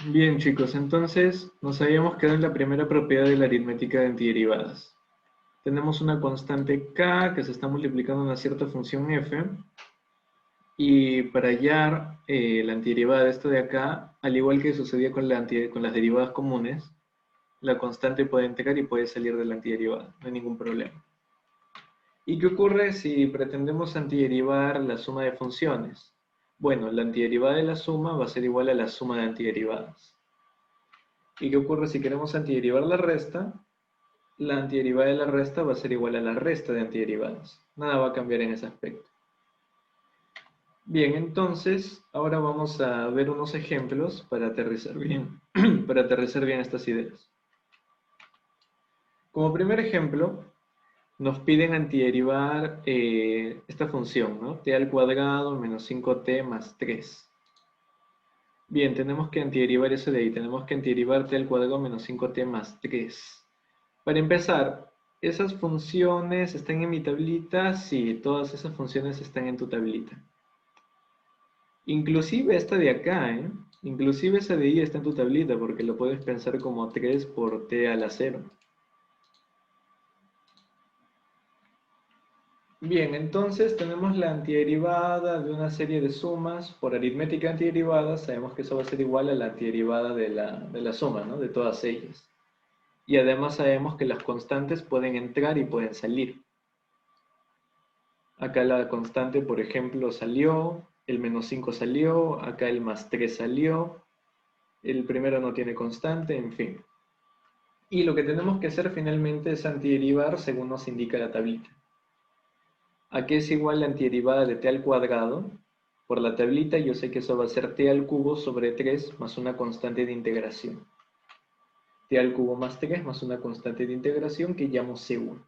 Bien, chicos, entonces nos habíamos quedado en la primera propiedad de la aritmética de antiderivadas. Tenemos una constante k que se está multiplicando en una cierta función f, y para hallar la antiderivada de esto de acá, al igual que sucedía con, con las derivadas comunes, la constante puede entrar y puede salir de la antiderivada, no hay ningún problema. ¿Y qué ocurre si pretendemos antiderivar la suma de funciones? Bueno, la antiderivada de la suma va a ser igual a la suma de antiderivadas. ¿Y qué ocurre si queremos antiderivar la resta? La antiderivada de la resta va a ser igual a la resta de antiderivadas. Nada va a cambiar en ese aspecto. Bien, entonces, ahora vamos a ver unos ejemplos para aterrizar bien, para aterrizar bien estas ideas. Como primer ejemplo, nos piden antiderivar esta función, ¿no? T al cuadrado menos 5t más 3. Bien, tenemos que antiderivar eso de ahí. Tenemos que antiderivar t al cuadrado menos 5t más 3. Para empezar, ¿esas funciones están en mi tablita? Sí, todas esas funciones están en tu tablita. Inclusive esta de acá, ¿eh? Inclusive esa de ahí está en tu tablita porque lo puedes pensar como 3 por t a la 0. Bien, entonces tenemos la antiderivada de una serie de sumas por aritmética antiderivada. Sabemos que eso va a ser igual a la antiderivada de la suma, ¿no? De todas ellas. Y además sabemos que las constantes pueden entrar y pueden salir. Acá la constante, por ejemplo, salió, el menos 5 salió, acá el más 3 salió, el primero no tiene constante, en fin. Y lo que tenemos que hacer finalmente es antiderivar según nos indica la tablita. ¿A qué es igual la antiderivada de t al cuadrado? Por la tablita yo sé que eso va a ser t al cubo sobre 3 más una constante de integración. T al cubo más 3 más una constante de integración que llamo C1.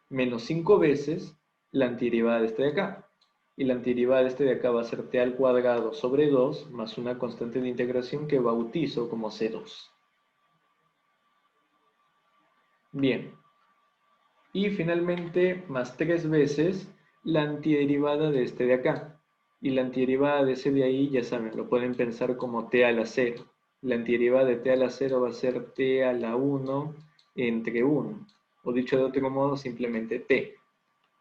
Menos 5 veces la antiderivada de este de acá. Y la antiderivada de este de acá va a ser t al cuadrado sobre 2 más una constante de integración que bautizo como C2. Bien. Y finalmente, más 3 veces la antiderivada de este de acá. Y la antiderivada de ese de ahí, ya saben, lo pueden pensar como t a la 0. La antiderivada de t a la 0 va a ser t a la 1 entre 1. O dicho de otro modo, simplemente t.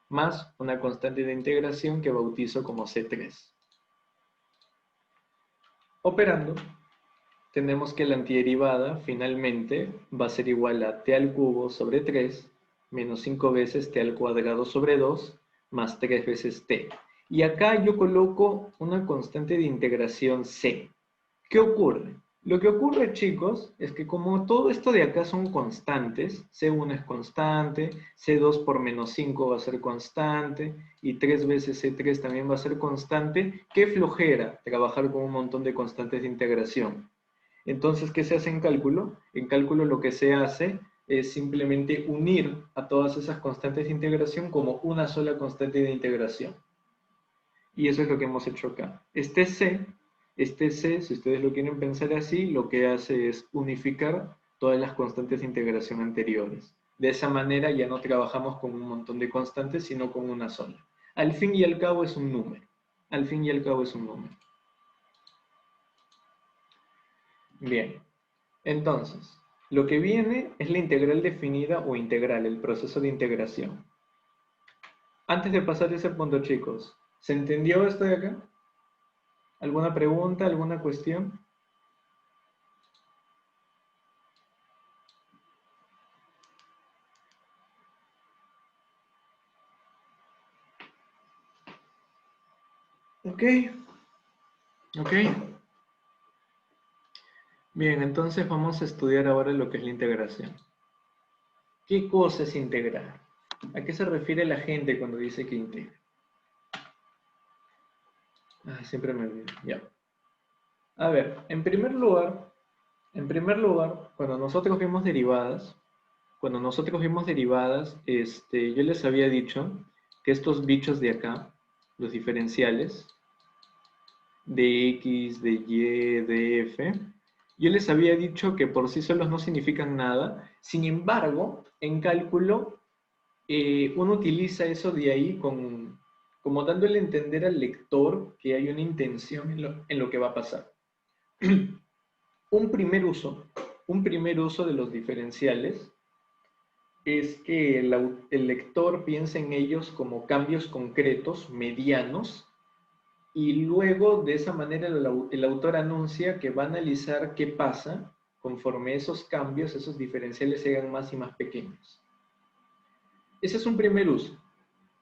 Más una constante de integración que bautizo como C3. Operando, tenemos que la antiderivada finalmente va a ser igual a t al cubo sobre 3 menos 5 veces t al cuadrado sobre 2 más 3 veces t. Y acá yo coloco una constante de integración c. ¿Qué ocurre? Lo que ocurre, chicos, es que como todo esto de acá son constantes, C1 es constante, C2 por menos 5 va a ser constante, y 3 veces C3 también va a ser constante, qué flojera trabajar con un montón de constantes de integración. Entonces, ¿qué se hace en cálculo? En cálculo lo que se hace es simplemente unir a todas esas constantes de integración como una sola constante de integración. Y eso es lo que hemos hecho acá. Este C, si ustedes lo quieren pensar así, lo que hace es unificar todas las constantes de integración anteriores. De esa manera ya no trabajamos con un montón de constantes, sino con una sola. Al fin y al cabo es un número. Al fin y al cabo es un número. Bien, entonces, lo que viene es la integral definida o integral, el proceso de integración. Antes de pasar ese punto, chicos, ¿se entendió esto de acá? ¿Alguna pregunta, alguna cuestión? Ok, ok. Bien, entonces vamos a estudiar ahora lo que es la integración. ¿Qué cosa es integrar? ¿A qué se refiere la gente cuando dice que integra? Siempre me olvido. Ya. A ver, en primer lugar, cuando nosotros vimos derivadas, yo les había dicho que estos bichos de acá, los diferenciales, de X, de Y, de F, yo les había dicho que por sí solos no significan nada. Sin embargo, en cálculo, uno utiliza eso de ahí como dándole a entender al lector que hay una intención en lo que va a pasar. Un primer uso de los diferenciales es que el lector piensa en ellos como cambios concretos, medianos, y luego de esa manera el autor anuncia que va a analizar qué pasa conforme esos cambios, esos diferenciales se hagan más y más pequeños. Ese es un primer uso.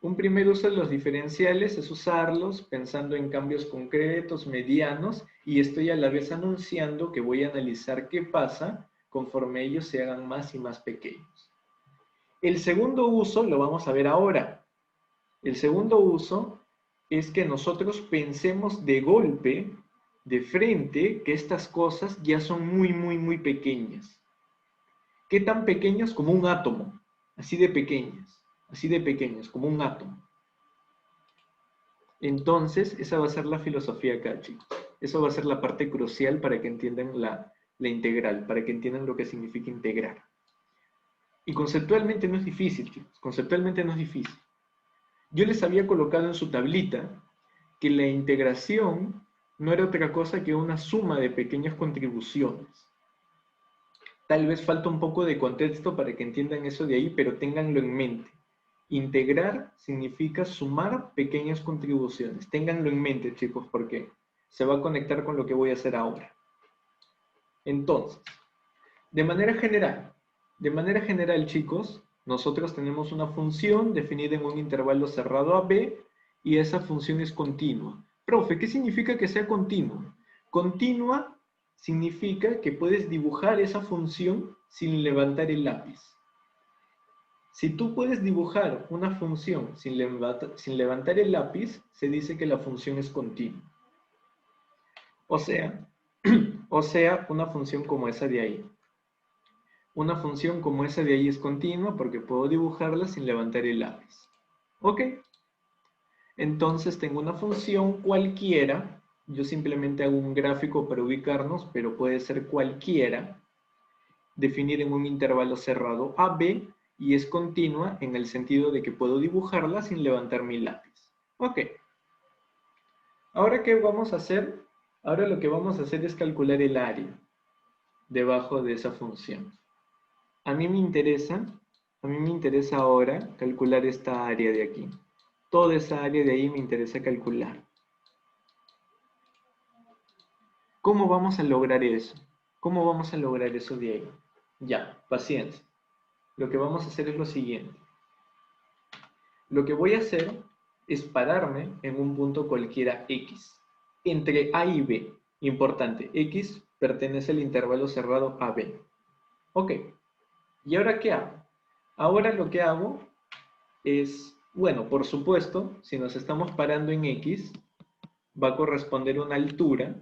Un primer uso de los diferenciales es usarlos pensando en cambios concretos, medianos, y estoy a la vez anunciando que voy a analizar qué pasa conforme ellos se hagan más y más pequeños. El segundo uso lo vamos a ver ahora. El segundo uso es que nosotros pensemos de golpe, de frente, que estas cosas ya son muy, muy, muy pequeñas. ¿Qué tan pequeños? Como un átomo, así de pequeños, como un átomo. Entonces, esa va a ser la filosofía acá, chicos. Eso va a ser la parte crucial para que entiendan la integral, para que entiendan lo que significa integrar. Y conceptualmente no es difícil, chicos. Conceptualmente no es difícil. Yo les había colocado en su tablita que la integración no era otra cosa que una suma de pequeñas contribuciones. Tal vez falta un poco de contexto para que entiendan eso de ahí, pero ténganlo en mente. Integrar significa sumar pequeñas contribuciones. Ténganlo en mente, chicos, porque se va a conectar con lo que voy a hacer ahora. Entonces, de manera general, chicos, nosotros tenemos una función definida en un intervalo cerrado a b y esa función es continua. Profe, ¿qué significa que sea continua? Continua significa que puedes dibujar esa función sin levantar el lápiz. Si tú puedes dibujar una función sin levantar el lápiz, se dice que la función es continua. O sea, una función como esa de ahí. Una función como esa de ahí es continua porque puedo dibujarla sin levantar el lápiz. ¿Ok? Entonces tengo una función cualquiera. Yo simplemente hago un gráfico para ubicarnos, pero puede ser cualquiera. Definida en un intervalo cerrado AB y es continua en el sentido de que puedo dibujarla sin levantar mi lápiz. Ok. Ahora, ¿qué vamos a hacer? Ahora lo que vamos a hacer es calcular el área debajo de esa función. A mí me interesa ahora calcular esta área de aquí. Toda esa área de ahí me interesa calcular. ¿Cómo vamos a lograr eso? ¿Cómo vamos a lograr eso de ahí? Ya, paciencia. Lo que vamos a hacer es lo siguiente. Lo que voy a hacer es pararme en un punto cualquiera X, entre A y B. Importante, X pertenece al intervalo cerrado AB. Ok, ¿y ahora qué hago? Ahora lo que hago es, bueno, por supuesto, si nos estamos parando en X, va a corresponder una altura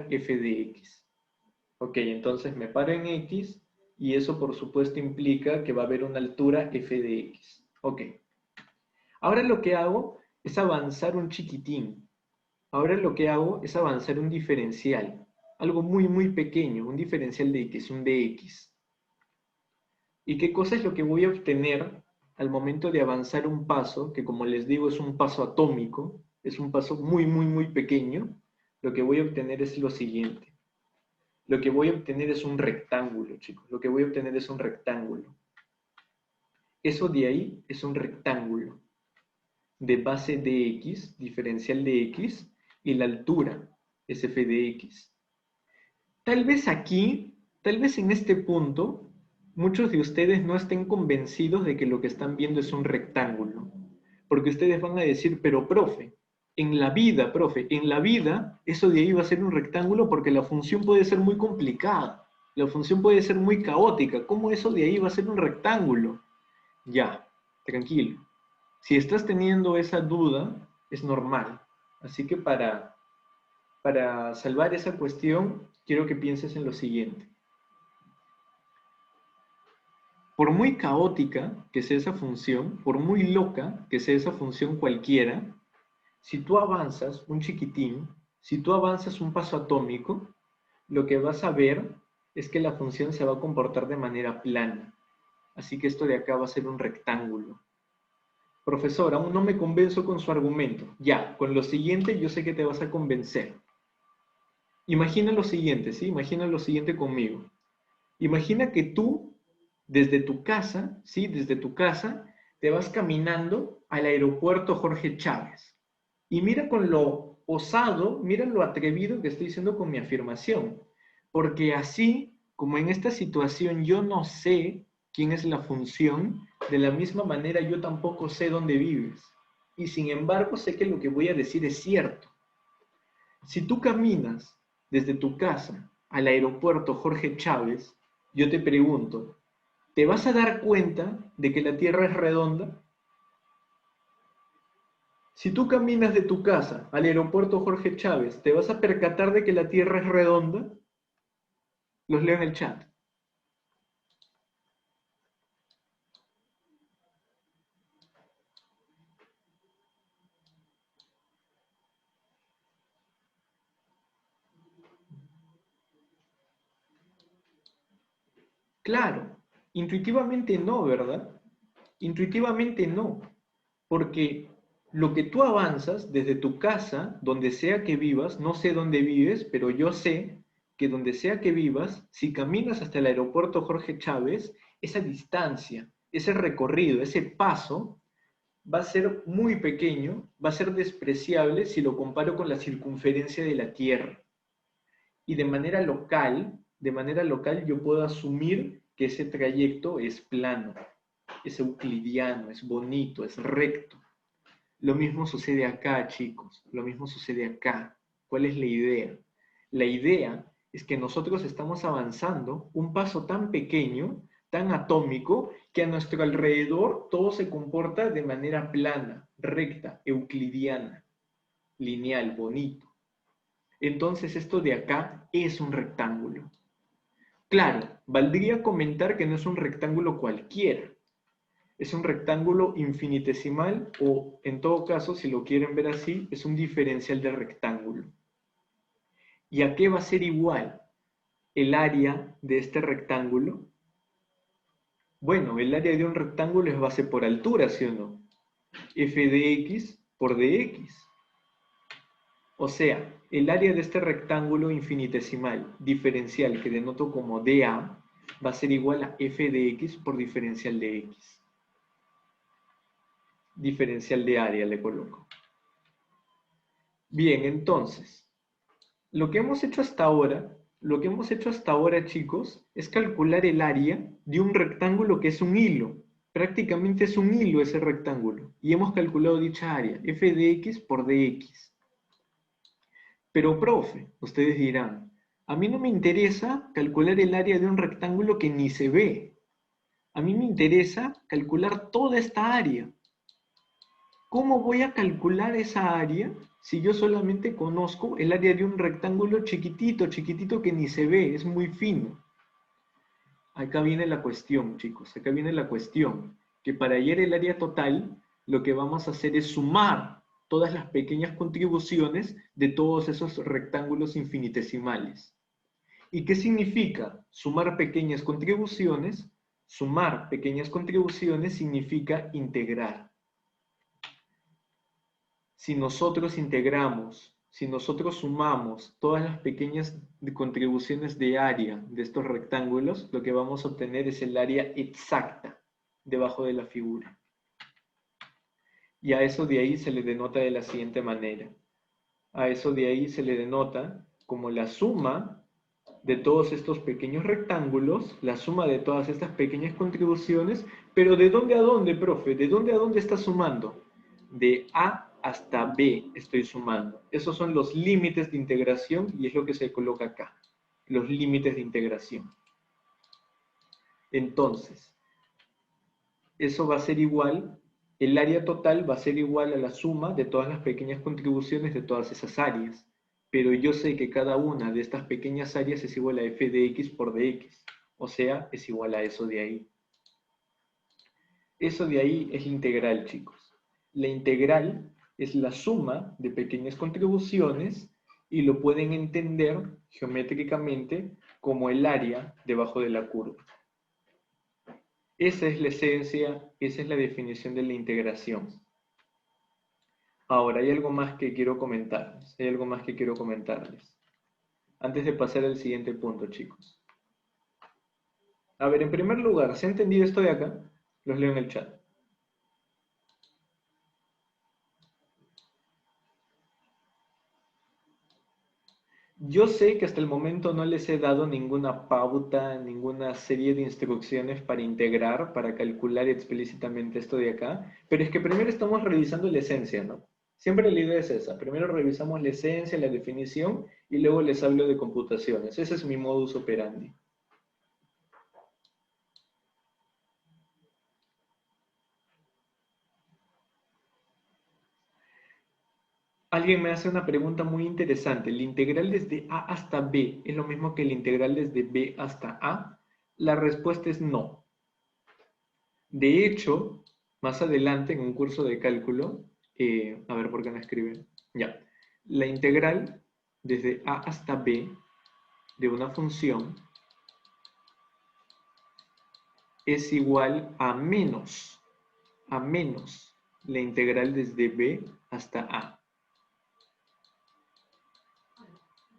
f de X. Ok, entonces me paro en X y eso por supuesto implica que va a haber una altura f de X. Ok. Ahora lo que hago es avanzar un chiquitín. Ahora lo que hago es avanzar un diferencial. Algo muy, muy pequeño, un diferencial de X, un dx. ¿Y qué cosa es lo que voy a obtener al momento de avanzar un paso, que como les digo es un paso atómico, es un paso muy, muy, muy pequeño? Lo que voy a obtener es lo siguiente. Lo que voy a obtener es un rectángulo, chicos. Lo que voy a obtener es un rectángulo. Eso de ahí es un rectángulo de base de x, diferencial de x, y la altura es f de x. Tal vez aquí, tal vez en este punto, muchos de ustedes no estén convencidos de que lo que están viendo es un rectángulo. Porque ustedes van a decir, pero profe, en la vida, eso de ahí va a ser un rectángulo porque la función puede ser muy complicada. La función puede ser muy caótica. ¿Cómo eso de ahí va a ser un rectángulo? Ya, tranquilo. Si estás teniendo esa duda, es normal. Así que para salvar esa cuestión, quiero que pienses en lo siguiente. Por muy caótica que sea esa función, por muy loca que sea esa función cualquiera, si tú avanzas un chiquitín, si tú avanzas un paso atómico, lo que vas a ver es que la función se va a comportar de manera plana. Así que esto de acá va a ser un rectángulo. Profesor, aún no me convenzo con su argumento. Ya, con lo siguiente yo sé que te vas a convencer. Imagina lo siguiente, ¿sí? Imagina lo siguiente conmigo. Imagina que tú, desde tu casa, ¿sí? Desde tu casa, te vas caminando al aeropuerto Jorge Chávez. Y mira con lo osado, mira lo atrevido que estoy diciendo con mi afirmación. Porque así como en esta situación yo no sé quién es la función, de la misma manera yo tampoco sé dónde vives. Y sin embargo sé que lo que voy a decir es cierto. Si tú caminas desde tu casa al aeropuerto Jorge Chávez, yo te pregunto, ¿te vas a dar cuenta de que la Tierra es redonda? Si tú caminas de tu casa al aeropuerto Jorge Chávez, ¿te vas a percatar de que la Tierra es redonda? Los leo en el chat. Claro, intuitivamente no, ¿verdad? Intuitivamente no, porque lo que tú avanzas desde tu casa, donde sea que vivas, no sé dónde vives, pero yo sé que donde sea que vivas, si caminas hasta el aeropuerto Jorge Chávez, esa distancia, ese recorrido, ese paso, va a ser muy pequeño, va a ser despreciable si lo comparo con la circunferencia de la Tierra. Y de manera local yo puedo asumir que ese trayecto es plano, es euclidiano, es bonito, es recto. Lo mismo sucede acá, chicos, lo mismo sucede acá. ¿Cuál es la idea? La idea es que nosotros estamos avanzando un paso tan pequeño, tan atómico, que a nuestro alrededor todo se comporta de manera plana, recta, euclidiana, lineal, bonito. Entonces esto de acá es un rectángulo. Claro, valdría comentar que no es un rectángulo cualquiera, es un rectángulo infinitesimal o, en todo caso, si lo quieren ver así, es un diferencial de rectángulo. ¿Y a qué va a ser igual el área de este rectángulo? Bueno, el área de un rectángulo es base por altura, ¿sí o no? F de x por dx. O sea, el área de este rectángulo infinitesimal diferencial que denoto como dA va a ser igual a f de x por diferencial de x. Diferencial de área le coloco. Bien, entonces, lo que hemos hecho hasta ahora, chicos, es calcular el área de un rectángulo que es un hilo. Prácticamente es un hilo ese rectángulo. Y hemos calculado dicha área, f de x por dx. Pero, profe, ustedes dirán, a mí no me interesa calcular el área de un rectángulo que ni se ve. A mí me interesa calcular toda esta área. ¿Cómo voy a calcular esa área si yo solamente conozco el área de un rectángulo chiquitito, chiquitito que ni se ve, es muy fino? Acá viene la cuestión, chicos, acá viene la cuestión, que para hallar el área total, lo que vamos a hacer es sumar todas las pequeñas contribuciones de todos esos rectángulos infinitesimales. ¿Y qué significa sumar pequeñas contribuciones? Sumar pequeñas contribuciones significa integrar. Si nosotros integramos, si nosotros sumamos todas las pequeñas contribuciones de área de estos rectángulos, lo que vamos a obtener es el área exacta debajo de la figura. Y a eso de ahí se le denota de la siguiente manera. A eso de ahí se le denota como la suma de todos estos pequeños rectángulos, la suma de todas estas pequeñas contribuciones, pero ¿de dónde a dónde, profe? ¿De dónde a dónde está sumando? De A hasta B estoy sumando. Esos son los límites de integración y es lo que se coloca acá, los límites de integración. Entonces, eso va a ser igual, el área total va a ser igual a la suma de todas las pequeñas contribuciones de todas esas áreas. Pero yo sé que cada una de estas pequeñas áreas es igual a f de x por dx. O sea, es igual a eso de ahí. Eso de ahí es la integral, chicos. La integral es la suma de pequeñas contribuciones y lo pueden entender geométricamente como el área debajo de la curva. Esa es la esencia, esa es la definición de la integración. Ahora, hay algo más que quiero comentarles. antes de pasar al siguiente punto, chicos. A ver, en primer lugar, ¿se ha entendido esto de acá? Los leo en el chat. Yo sé que hasta el momento no les he dado ninguna pauta, ninguna serie de instrucciones para integrar, para calcular explícitamente esto de acá, pero es que primero estamos revisando la esencia, ¿no? Siempre la idea es esa. Primero revisamos la esencia, la definición, y luego les hablo de computaciones. Ese es mi modus operandi. Alguien me hace una pregunta muy interesante. ¿El integral desde A hasta B es lo mismo que el integral desde B hasta A? La respuesta es no. De hecho, más adelante en un curso de cálculo, a ver por qué no escriben. Ya. La integral desde A hasta B de una función es igual a menos la integral desde B hasta A.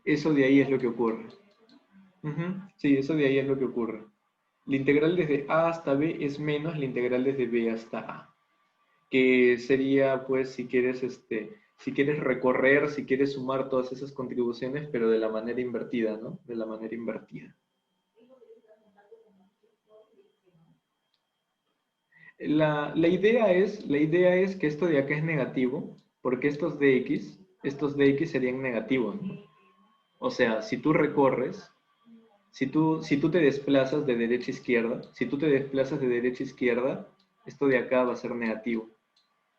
Eso de ahí es lo que ocurre. Sí, eso de ahí es lo que ocurre. La integral desde A hasta B es menos la integral desde B hasta A. Que sería, pues, si quieres recorrer, si quieres sumar todas esas contribuciones, pero de la manera invertida, ¿no? De la manera invertida. La idea es que esto de acá es negativo, porque estos de X serían negativos, ¿no? O sea, si tú recorres, si tú te desplazas de derecha a izquierda, si tú te desplazas de derecha a izquierda, esto de acá va a ser negativo.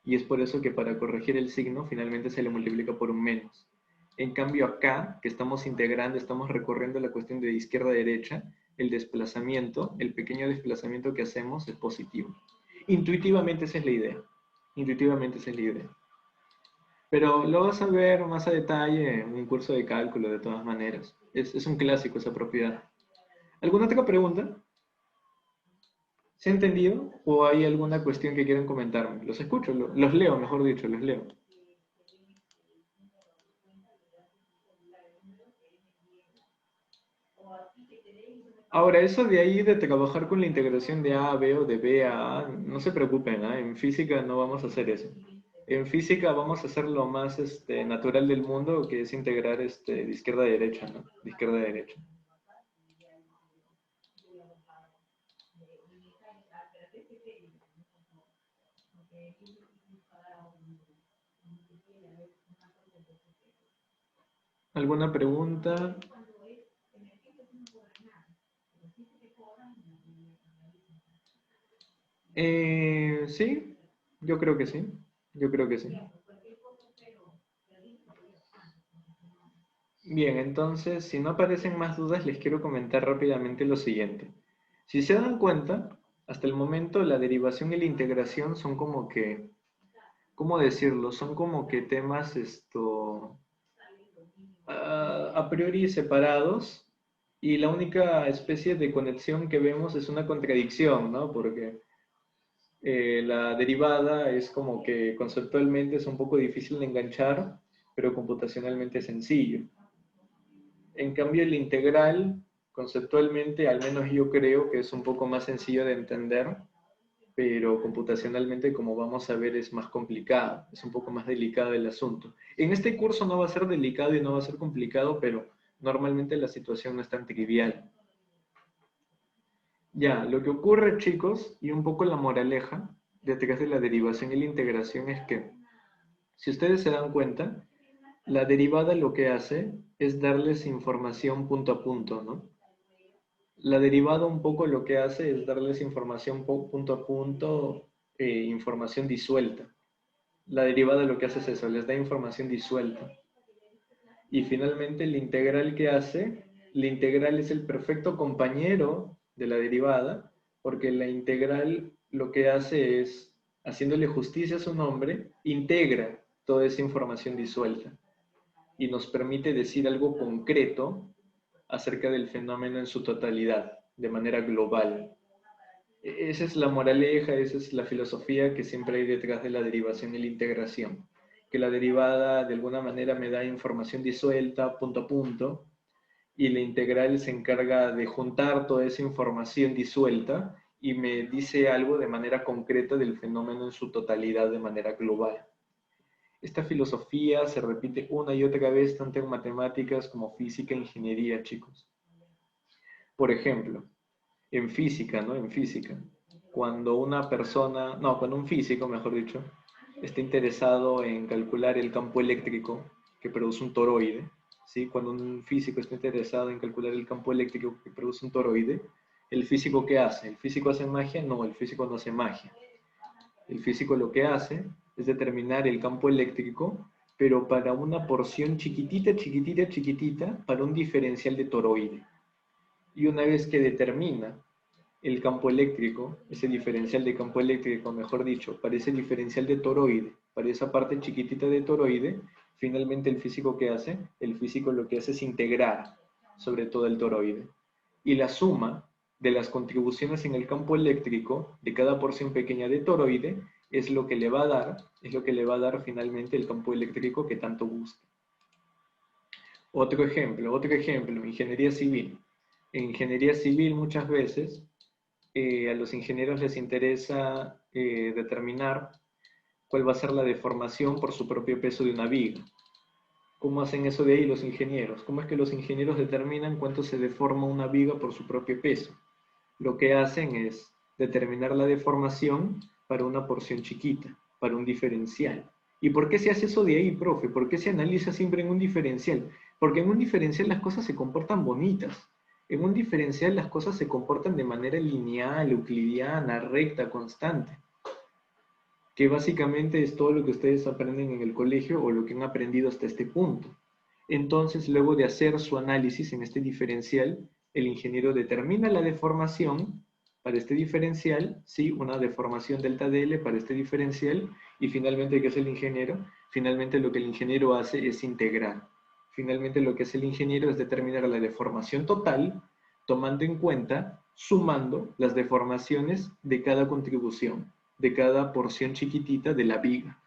Y es por eso que para corregir el signo finalmente se le multiplica por un menos. En cambio acá, que estamos integrando, estamos recorriendo la cuestión de izquierda a derecha, el desplazamiento, el pequeño desplazamiento que hacemos es positivo. Intuitivamente esa es la idea. Intuitivamente esa es la idea. Pero lo vas a ver más a detalle en un curso de cálculo de todas maneras. Es un clásico esa propiedad. ¿Alguna otra pregunta? ¿Se ha entendido? ¿O hay alguna cuestión que quieran comentarme? Los escucho, los leo, mejor dicho, los leo. Ahora, eso de ahí de trabajar con la integración de A a B o de B a A, no se preocupen, ¿ah? En física no vamos a hacer eso. En física vamos a hacer lo más natural del mundo, que es integrar de izquierda a derecha, ¿no? De izquierda a derecha. ¿Alguna pregunta? Sí, yo creo que sí. Yo creo que sí. Bien, entonces, si no aparecen más dudas, les quiero comentar rápidamente lo siguiente. Si se dan cuenta, hasta el momento la derivación y la integración son como que, ¿cómo decirlo? Son como que temas a priori separados y la única especie de conexión que vemos es una contradicción, ¿no? Porque la derivada es como que conceptualmente es un poco difícil de enganchar, pero computacionalmente es sencillo. En cambio, el integral, conceptualmente, al menos yo creo que es un poco más sencillo de entender, pero computacionalmente, como vamos a ver, es más complicado, es un poco más delicado el asunto. En este curso no va a ser delicado y no va a ser complicado, pero normalmente la situación no es tan trivial. Ya, lo que ocurre, chicos, y un poco la moraleja detrás de la derivación y la integración es que, si ustedes se dan cuenta, la derivada lo que hace es darles información punto a punto, ¿no? La derivada un poco lo que hace es darles información punto a punto, información disuelta. La derivada lo que hace es eso, les da información disuelta. Y finalmente la integral que hace, la integral es el perfecto compañero de la derivada, porque la integral lo que hace es, haciéndole justicia a su nombre, integra toda esa información disuelta y nos permite decir algo concreto acerca del fenómeno en su totalidad, de manera global. Esa es la moraleja, esa es la filosofía que siempre hay detrás de la derivación y la integración. Que la derivada de alguna manera me da información disuelta, punto a punto, y la integral se encarga de juntar toda esa información disuelta y me dice algo de manera concreta del fenómeno en su totalidad de manera global. Esta filosofía se repite una y otra vez tanto en matemáticas como física e ingeniería, chicos. Por ejemplo, en física, ¿no? En física, cuando una persona, no, cuando un físico, mejor dicho, está interesado en calcular el campo eléctrico que produce un toroide, ¿sí? Cuando un físico está interesado en calcular el campo eléctrico que produce un toroide, ¿el físico qué hace? ¿El físico hace magia? No, el físico no hace magia. El físico lo que hace es determinar el campo eléctrico, pero para una porción chiquitita, chiquitita, chiquitita, para un diferencial de toroide. Y una vez que determina el campo eléctrico, ese diferencial de campo eléctrico, mejor dicho, para ese diferencial de toroide, para esa parte chiquitita de toroide, finalmente el físico ¿qué hace? El físico lo que hace es integrar sobre todo el toroide. Y la suma de las contribuciones en el campo eléctrico de cada porción pequeña de toroide es lo que le va a dar finalmente el campo eléctrico que tanto busca. Otro ejemplo, ingeniería civil. En ingeniería civil muchas veces a los ingenieros les interesa determinar cuál va a ser la deformación por su propio peso de una viga. ¿Cómo hacen eso de ahí los ingenieros? ¿Cómo es que los ingenieros determinan cuánto se deforma una viga por su propio peso? Lo que hacen es determinar la deformación para una porción chiquita, para un diferencial. ¿Y por qué se hace eso de ahí, profe? ¿Por qué se analiza siempre en un diferencial? Porque en un diferencial las cosas se comportan bonitas. En un diferencial las cosas se comportan de manera lineal, euclidiana, recta, constante. Que básicamente es todo lo que ustedes aprenden en el colegio o lo que han aprendido hasta este punto. Entonces, luego de hacer su análisis en este diferencial, el ingeniero determina la deformación para este diferencial, sí, una deformación delta DL para este diferencial, y finalmente, ¿qué hace el ingeniero? Finalmente lo que el ingeniero hace es integrar. Finalmente lo que hace el ingeniero es determinar la deformación total, tomando en cuenta, sumando las deformaciones de cada contribución, de cada porción chiquitita de la viga.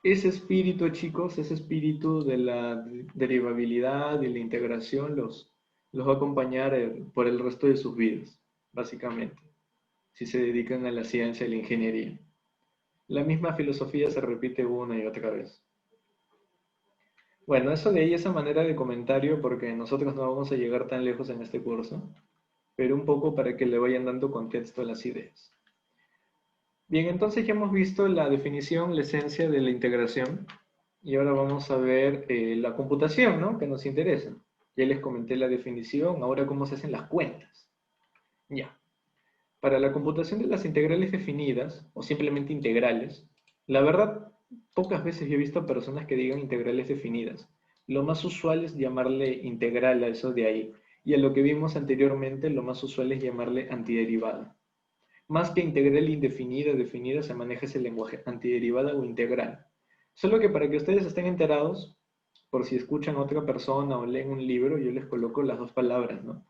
Ese espíritu, chicos, ese espíritu de la derivabilidad y la integración los va a acompañar por el resto de sus vidas, básicamente, si se dedican a la ciencia y la ingeniería. La misma filosofía se repite una y otra vez. Bueno, eso de ahí, esa manera de comentario, porque nosotros no vamos a llegar tan lejos en este curso, pero un poco para que le vayan dando contexto a las ideas. Bien, entonces ya hemos visto la definición, la esencia de la integración, y ahora vamos a ver la computación, ¿no? Que nos interesa. Ya les comenté la definición, ahora cómo se hacen las cuentas. Ya. Para la computación de las integrales definidas, o simplemente integrales, la verdad, pocas veces yo he visto personas que digan integrales definidas. Lo más usual es llamarle integral a eso de ahí. Y a lo que vimos anteriormente, lo más usual es llamarle antiderivada. Más que integral indefinida, definida, se maneja ese lenguaje, antiderivada o integral. Solo que para que ustedes estén enterados, por si escuchan a otra persona o leen un libro, yo les coloco las dos palabras, ¿no?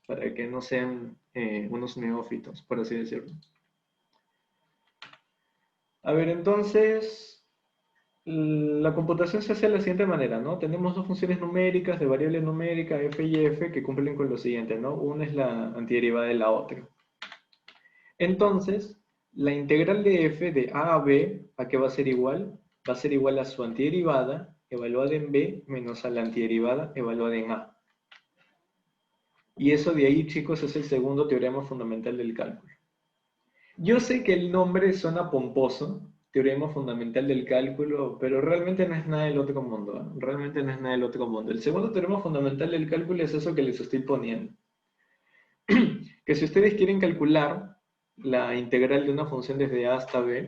Para que no sean unos neófitos, por así decirlo. A ver, entonces, la computación se hace de la siguiente manera, ¿no? Tenemos dos funciones numéricas de variable numérica, f y f, que cumplen con lo siguiente, ¿no? Una es la antiderivada de la otra. Entonces, la integral de f de a a b, ¿a qué va a ser igual? Va a ser igual a su antiderivada evaluada en b menos a la antiderivada evaluada en a. Y eso de ahí, chicos, es el segundo teorema fundamental del cálculo. Yo sé que el nombre suena pomposo, teorema fundamental del cálculo, pero realmente no es nada del otro mundo, ¿eh? Realmente no es nada del otro mundo. El segundo teorema fundamental del cálculo es eso que les estoy poniendo. Que si ustedes quieren calcular la integral de una función desde a hasta b,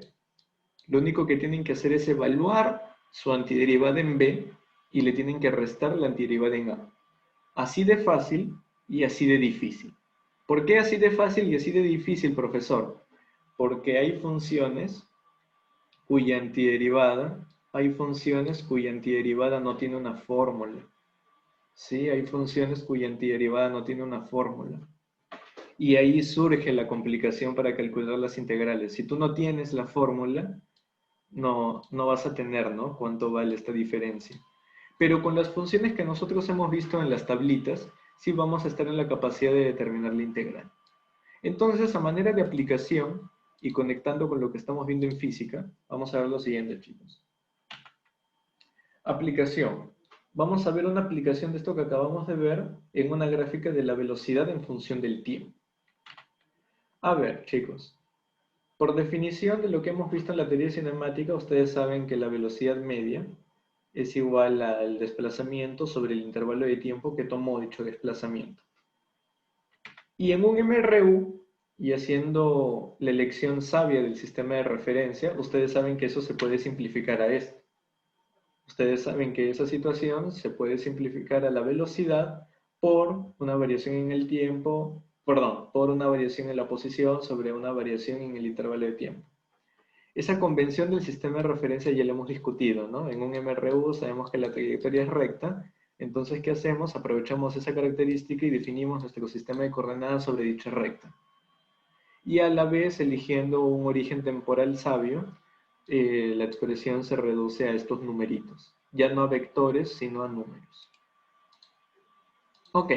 lo único que tienen que hacer es evaluar su antiderivada en b y le tienen que restar la antiderivada en a. Así de fácil y así de difícil. ¿Por qué así de fácil y así de difícil, profesor? Porque hay funciones cuya antiderivada no tiene una fórmula. Sí, hay funciones cuya antiderivada no tiene una fórmula. Y ahí surge la complicación para calcular las integrales. Si tú no tienes la fórmula, no vas a tener, ¿no? ¿Cuánto vale esta diferencia? Pero con las funciones que nosotros hemos visto en las tablitas, sí vamos a estar en la capacidad de determinar la integral. Entonces, a manera de aplicación, y conectando con lo que estamos viendo en física, vamos a ver lo siguiente, chicos. Aplicación. Vamos a ver una aplicación de esto que acabamos de ver en una gráfica de la velocidad en función del tiempo. A ver, chicos, por definición de lo que hemos visto en la teoría cinemática, ustedes saben que la velocidad media es igual al desplazamiento sobre el intervalo de tiempo que tomó dicho desplazamiento. Y en un MRU, y haciendo la elección sabia del sistema de referencia, ustedes saben que eso se puede simplificar a esto. Ustedes saben que esa situación se puede simplificar a la velocidad por una variación en el tiempo, perdón, por una variación en la posición sobre una variación en el intervalo de tiempo. Esa convención del sistema de referencia ya la hemos discutido, ¿no? En un MRU sabemos que la trayectoria es recta, entonces ¿qué hacemos? Aprovechamos esa característica y definimos nuestro sistema de coordenadas sobre dicha recta. Y a la vez, eligiendo un origen temporal sabio, la expresión se reduce a estos numeritos. Ya no a vectores, sino a números. Ok,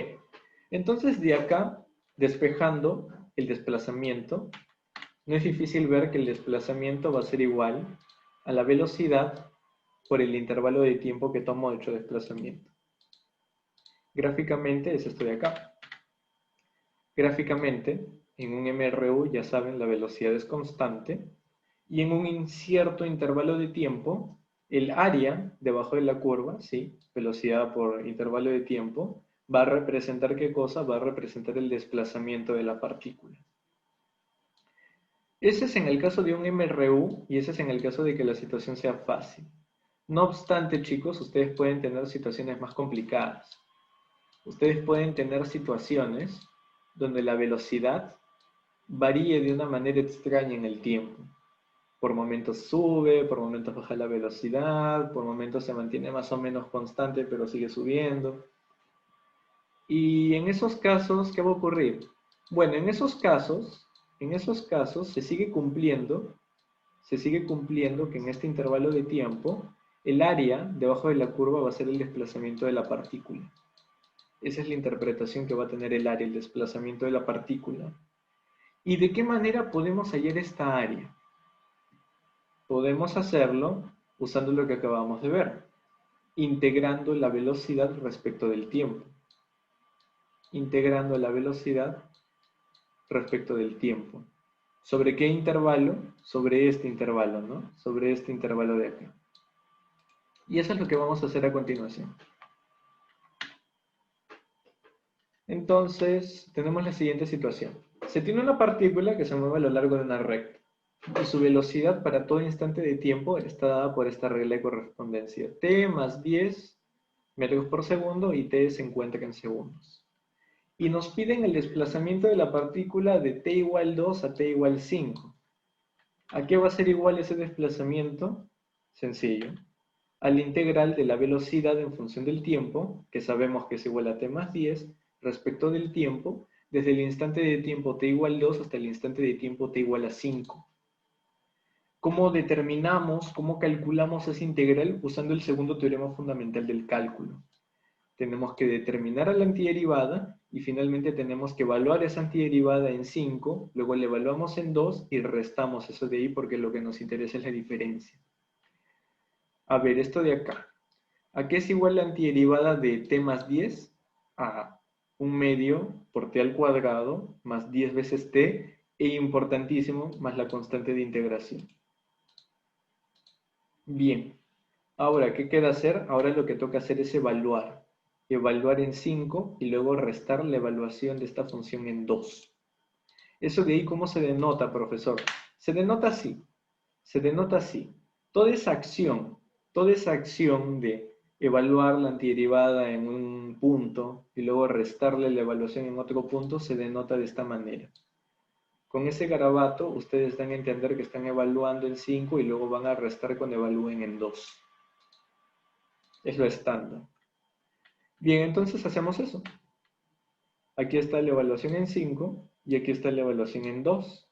entonces de acá, despejando el desplazamiento, no es difícil ver que el desplazamiento va a ser igual a la velocidad por el intervalo de tiempo que tomó dicho desplazamiento. Gráficamente es esto de acá. Gráficamente, en un MRU ya saben la velocidad es constante y en un incierto intervalo de tiempo, el área debajo de la curva, ¿sí? Velocidad por intervalo de tiempo, va a representar ¿qué cosa? Va a representar el desplazamiento de la partícula. Ese es en el caso de un MRU y ese es en el caso de que la situación sea fácil. No obstante, chicos, ustedes pueden tener situaciones más complicadas. Ustedes pueden tener situaciones donde la velocidad varíe de una manera extraña en el tiempo. Por momentos sube, por momentos baja la velocidad, por momentos se mantiene más o menos constante pero sigue subiendo. Y en esos casos, ¿qué va a ocurrir? Bueno, en esos casos se sigue cumpliendo que en este intervalo de tiempo el área debajo de la curva va a ser el desplazamiento de la partícula. Esa es la interpretación que va a tener el área, el desplazamiento de la partícula. ¿Y de qué manera podemos hallar esta área? Podemos hacerlo usando lo que acabamos de ver, integrando la velocidad respecto del tiempo. Integrando la velocidad respecto del tiempo. ¿Sobre qué intervalo? Sobre este intervalo, ¿no? Sobre este intervalo de acá. Y eso es lo que vamos a hacer a continuación. Entonces, tenemos la siguiente situación. Se tiene una partícula que se mueve a lo largo de una recta. Y su velocidad para todo instante de tiempo está dada por esta regla de correspondencia. T más 10 metros por segundo y T se encuentra en segundos. Y nos piden el desplazamiento de la partícula de T igual 2 a T igual 5. ¿A qué va a ser igual ese desplazamiento? Sencillo. A la integral de la velocidad en función del tiempo, que sabemos que es igual a T más 10, respecto del tiempo, desde el instante de tiempo T igual 2 hasta el instante de tiempo T igual a 5. ¿Cómo determinamos, cómo calculamos esa integral? Usando el segundo teorema fundamental del cálculo. Tenemos que determinar a la antiderivada y finalmente tenemos que evaluar esa antiderivada en 5, luego la evaluamos en 2 y restamos eso de ahí porque lo que nos interesa es la diferencia. A ver, esto de acá. ¿A qué es igual la antiderivada de t más 10? A 1 medio por t al cuadrado más 10 veces t e importantísimo, más la constante de integración. Bien, ahora, ¿qué queda hacer? Ahora lo que toca hacer es evaluar. Evaluar en 5 y luego restar la evaluación de esta función en 2. ¿Eso de ahí cómo se denota, profesor? Se denota así. Se denota así. Toda esa acción de evaluar la antiderivada en un punto y luego restarle la evaluación en otro punto se denota de esta manera. Con ese garabato ustedes dan a entender que están evaluando en 5 y luego van a restar cuando evalúen en 2. Es lo estándar. Bien, entonces hacemos eso. Aquí está la evaluación en 5 y aquí está la evaluación en 2.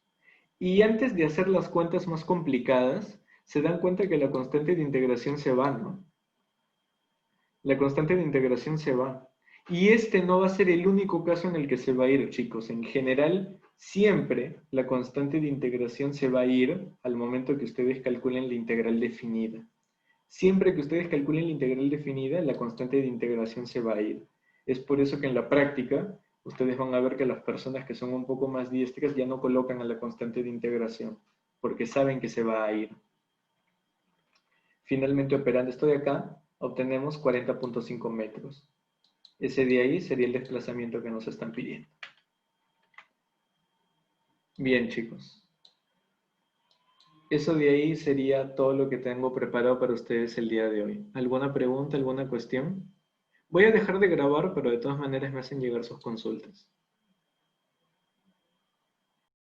Y antes de hacer las cuentas más complicadas, se dan cuenta que la constante de integración se va, ¿no? La constante de integración se va. Y este no va a ser el único caso en el que se va a ir, chicos. En general, siempre la constante de integración se va a ir al momento que ustedes calculen la integral definida. Siempre que ustedes calculen la integral definida, la constante de integración se va a ir. Es por eso que en la práctica, ustedes van a ver que las personas que son un poco más diestras ya no colocan a la constante de integración, porque saben que se va a ir. Finalmente, operando esto de acá, obtenemos 40.5 metros. Ese de ahí sería el desplazamiento que nos están pidiendo. Bien, chicos. Eso de ahí sería todo lo que tengo preparado para ustedes el día de hoy. ¿Alguna pregunta, alguna cuestión? Voy a dejar de grabar, pero de todas maneras me hacen llegar sus consultas.